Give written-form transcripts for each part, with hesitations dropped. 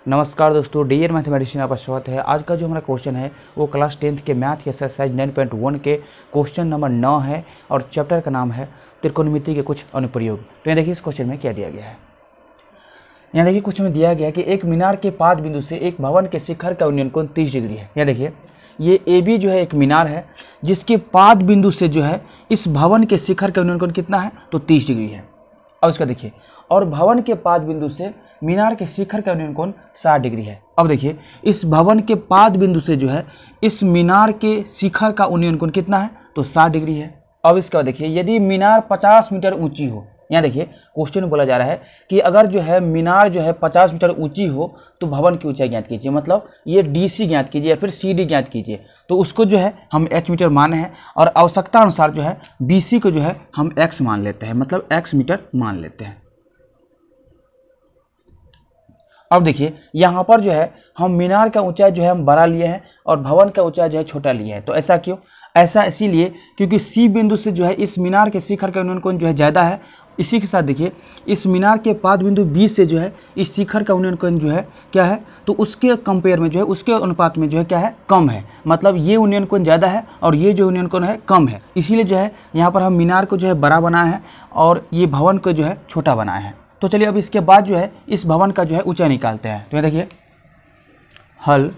नमस्कार दोस्तों, dear mathematician आपका स्वागत है। आज का जो हमारा क्वेश्चन है वो क्लास 10th के मैथ के एक्सरसाइज 9.1 के क्वेश्चन नंबर 9 है और चैप्टर का नाम है त्रिकोणमिति के कुछ अनुप्रयोग। तो यहाँ देखिए इस क्वेश्चन में क्या दिया गया है। यहाँ देखिए क्वेश्चन में दिया गया है कि एक मीनार के पाद बिंदु से एक भवन के शिखर का उन्नयन कोण 30 डिग्री है। यहाँ देखिए ये AB जो है एक मीनार है जिसके पाद बिंदु से जो है इस भवन के शिखर का उन्नयन कोण कितना है, तो 30 डिग्री है। अब इसका देखिए, और भवन के पाद बिंदु से मीनार के शिखर का उन्नयन कोण 60 डिग्री है। अब देखिए इस भवन के पाद बिंदु से जो है इस मीनार के शिखर का उन्नयन कोण कितना है, तो 60 डिग्री है। अब इसका देखिए यदि मीनार 50 मीटर ऊंची हो, यहाँ देखिए क्वेश्चन बोला जा रहा है कि अगर जो है मीनार जो है 50 मीटर ऊंची हो तो भवन की ऊंचाई ज्ञात कीजिए, मतलब ये DC ज्ञात कीजिए या फिर CD ज्ञात कीजिए। तो उसको जो है हम H मीटर माने हैं और आवश्यकता अनुसार जो है BC को जो है हम X मान लेते हैं, मतलब X मीटर मान लेते हैं। अब देखिए यहाँ पर जो है हम मीनार का ऊंचाई जो है हम बड़ा लिए हैं और भवन का ऊंचाई जो है छोटा लिए हैं। तो ऐसा क्यों? ऐसा इसीलिए क्योंकि C बिंदु से जो है इस मीनार के शिखर का उन्नयन कोण जो है ज़्यादा है। इसी के साथ देखिए इस मीनार के पाद बिंदु B से जो है इस शिखर का उन्नयन कोण जो है क्या है, तो उसके कंपेयर में जो है उसके अनुपात में जो है क्या है, कम है। मतलब ये उन्नयन कोण ज़्यादा है और ये जो उन्नयन कोण है कम है। इसीलिए जो है यहाँ पर हम मीनार को जो है बड़ा बनाए हैं और ये भवन को जो है छोटा बनाए हैं। तो चलिए अब इसके बाद जो है इस भवन का जो है ऊंचाई निकालते हैं। तो ये देखिए हल,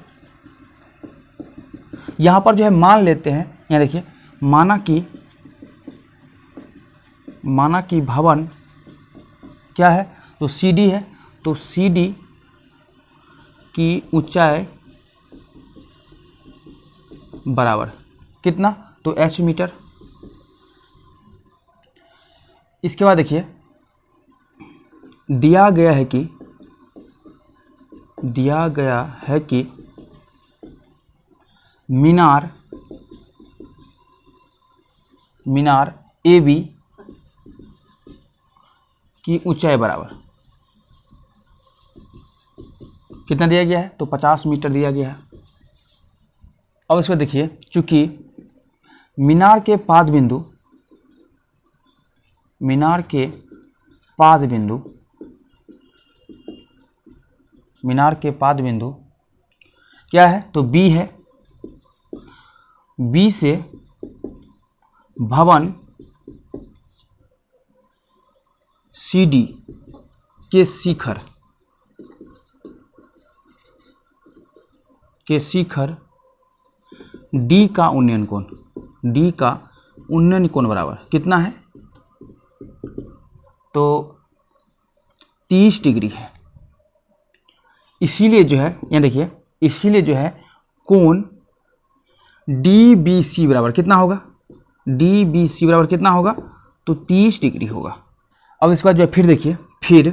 यहाँ पर जो है मान लेते हैं, यहाँ देखिए माना कि भवन क्या है, तो CD है। तो CD की ऊंचाई बराबर कितना, तो H मीटर। इसके बाद देखिए दिया गया है कि मीनार AB की ऊंचाई बराबर कितना दिया गया है, तो 50 मीटर दिया गया है। अब इसको देखिए चूंकि मीनार के पाद बिंदु क्या है, तो B है। B से भवन CD के शिखर D का उन्नयन कोण बराबर कितना है, तो 30 डिग्री है। इसीलिए जो है यहाँ देखिए, इसीलिए जो है कोण DBC बराबर कितना होगा, DBC बराबर कितना होगा, तो 30 डिग्री होगा। अब इसके बाद जो है फिर देखिए, फिर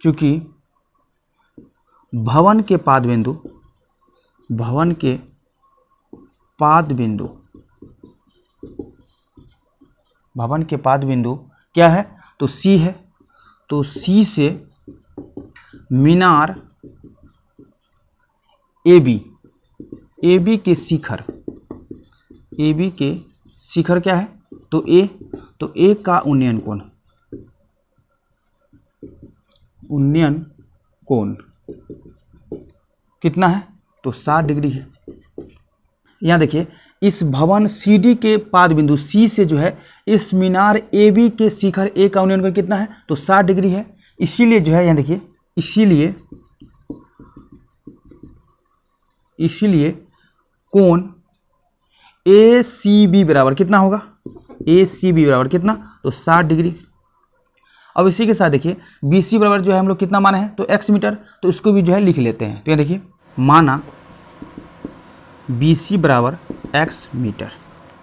चूंकि भवन के पाद बिंदु क्या है, तो C है। तो C से मीनार AB के शिखर क्या है, तो A। तो A का उन्नयन कोण कितना है, तो 60 डिग्री है। यहाँ देखिए इस भवन CD के पाद बिंदु C से जो है इस मीनार AB के शिखर A का उन्नयन कोण कितना है, तो 60 डिग्री है। इसीलिए जो है यहाँ देखिए, इसीलिए कोण ACB बराबर कितना होगा, ACB बराबर कितना, तो 60 डिग्री। अब इसी के साथ देखिए BC बराबर जो है हम लोग कितना माने हैं, तो X मीटर। तो इसको भी जो है लिख लेते हैं। तो यहाँ देखिए माना BC बराबर X मीटर।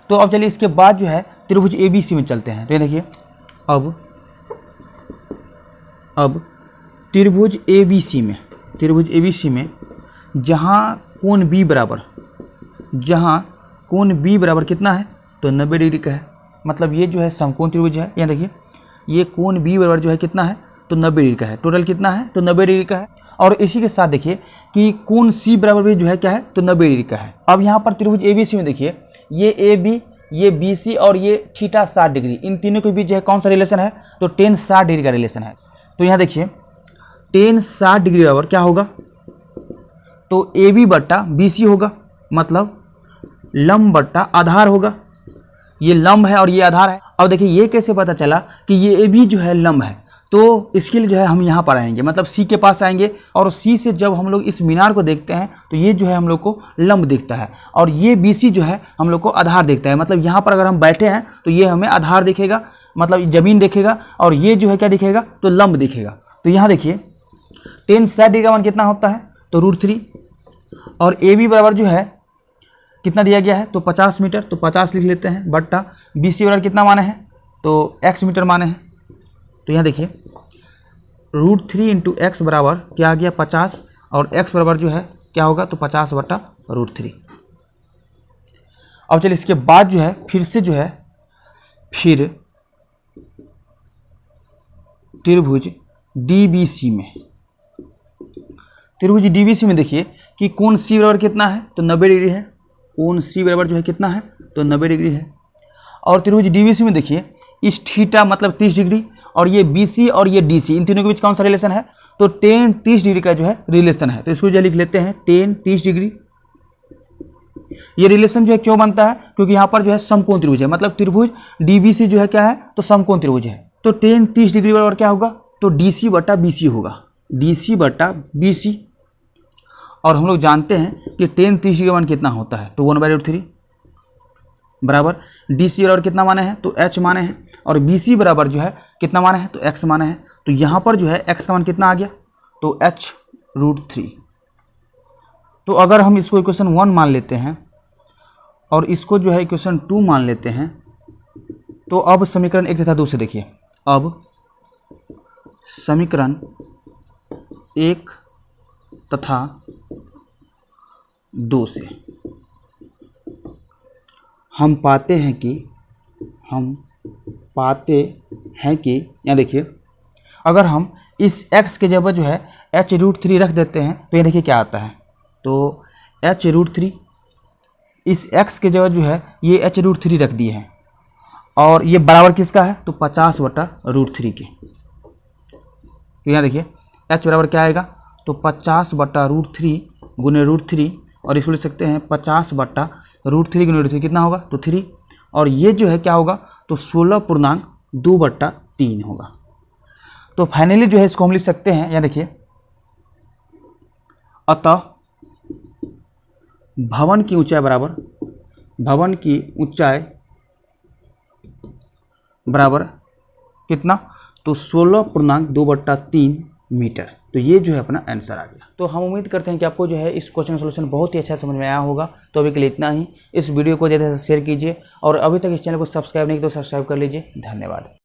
तो अब चलिए इसके बाद जो है त्रिभुज ABC में चलते हैं। तो ये देखिए अब त्रिभुज ABC में जहाँ कोण B बराबर कितना है, तो 90 डिग्री का है। मतलब ये जो है समकोण त्रिभुज है। यहाँ देखिए ये कोण B बराबर जो है कितना है, तो 90 डिग्री का है। टोटल कितना है, तो 90 डिग्री का है। और इसी के साथ देखिए कि कोण C बराबर भी जो है क्या है, तो 90 डिग्री का है। अब यहाँ पर त्रिभुज ABC में देखिए ये AB ये BC और ये थीटा 60 डिग्री, इन तीनों के बीच जो है कौन सा रिलेशन है, तो टेन 60 डिग्री का रिलेशन है। तो यहाँ देखिए टेन 60 डिग्री बराबर क्या होगा, तो AB बट्टा BC होगा, मतलब लंब बट्टा आधार होगा। ये लंब है और ये आधार है। अब देखिए ये कैसे पता चला कि ये AB जो है लंब है, तो इसके लिए जो है हम यहाँ पर आएंगे, मतलब C के पास आएंगे और C से जब हम लोग इस मीनार को देखते हैं तो ये जो है हम लोग को लंब दिखता है और ये BC जो है हम लोग को आधार दिखता है। मतलब यहाँ पर अगर हम बैठे हैं तो ये हमें आधार दिखेगा, मतलब ज़मीन दिखेगा, और ये जो है क्या दिखेगा, तो लंब दिखेगा। तो यहाँ देखिए टेन 60 डिग्री का मान कितना होता है, तो √3, और AB बराबर जो है कितना दिया गया है, तो 50 मीटर, तो 50 लिख लेते हैं, बट्टा BC बराबर कितना माने हैं, तो x मीटर माने हैं। तो यहाँ देखिए √3 इंटू एक्स बराबर क्या आ गया 50, और x बराबर जो है क्या होगा, तो 50 बट्टा √3। अब चलिए इसके बाद जो है फिर से जो है फिर त्रिभुज DBC में, त्रिभुज DBC में देखिए कि कोण C बराबर कितना है, तो 90 डिग्री है। कोण C बराबर जो है कितना है, तो 90 डिग्री है। और त्रिभुज DBC में देखिए इस थीटा मतलब 30 डिग्री, और ये BC और ये DC, इन तीनों के बीच कौन सा रिलेशन है, तो टेन 30 डिग्री का जो है रिलेशन है। तो इसको जो लिख लेते हैं टेन 30 डिग्री। ये रिलेशन जो है क्यों बनता है, क्योंकि यहाँ पर जो है समकोण त्रिभुज है, मतलब त्रिभुज DBC जो है क्या है, तो समकोण त्रिभुज है। तो टेन 30 डिग्री बराबर क्या होगा, तो DC बटा BC होगा, DC बटा BC। और हम लोग जानते हैं कि टेन 30 डिग्री का मान कितना होता है, तो 1/√3 बराबर DC बराबर कितना माने हैं, तो H माने हैं, और BC बराबर जो है कितना माने हैं, तो X माने हैं। तो यहाँ पर जो है X का मान कितना आ गया, तो H√3। तो अगर हम इसको इक्वेशन 1 मान लेते हैं और इसको जो है इक्वेशन 2 मान लेते हैं, तो अब समीकरण 1 तथा 2 से देखिए, अब समीकरण 1 तथा 2 से हम पाते हैं कि यहाँ देखिए अगर हम इस x के जगह जो है H√3 रख देते हैं तो ये देखिए क्या आता है, तो H√3, इस x के जगह जो है ये H√3 रख दिए हैं, और ये बराबर किसका है, तो 50 बटा √3 के। तो यहाँ देखिए h बराबर क्या आएगा, तो 50 बटा √3 गुने √3, और इसको लिख सकते हैं 50 बटा √3 गुने √3 कितना होगा, तो 3, और ये जो है क्या होगा, तो 16.2/3 होगा। तो फाइनली जो है इसको हम लिख सकते हैं, यहाँ देखिए अतः भवन की ऊंचाई बराबर कितना, तो 16.2/3 मीटर। तो ये जो है अपना आंसर आ गया। तो हम उम्मीद करते हैं कि आपको जो है इस क्वेश्चन का सोल्यूशन बहुत ही अच्छा समझ में आया होगा। तो अभी के लिए इतना ही। इस वीडियो को ज़्यादा से शेयर कीजिए, और अभी तक इस चैनल को सब्सक्राइब नहीं किया तो सब्सक्राइब कर लीजिए। धन्यवाद।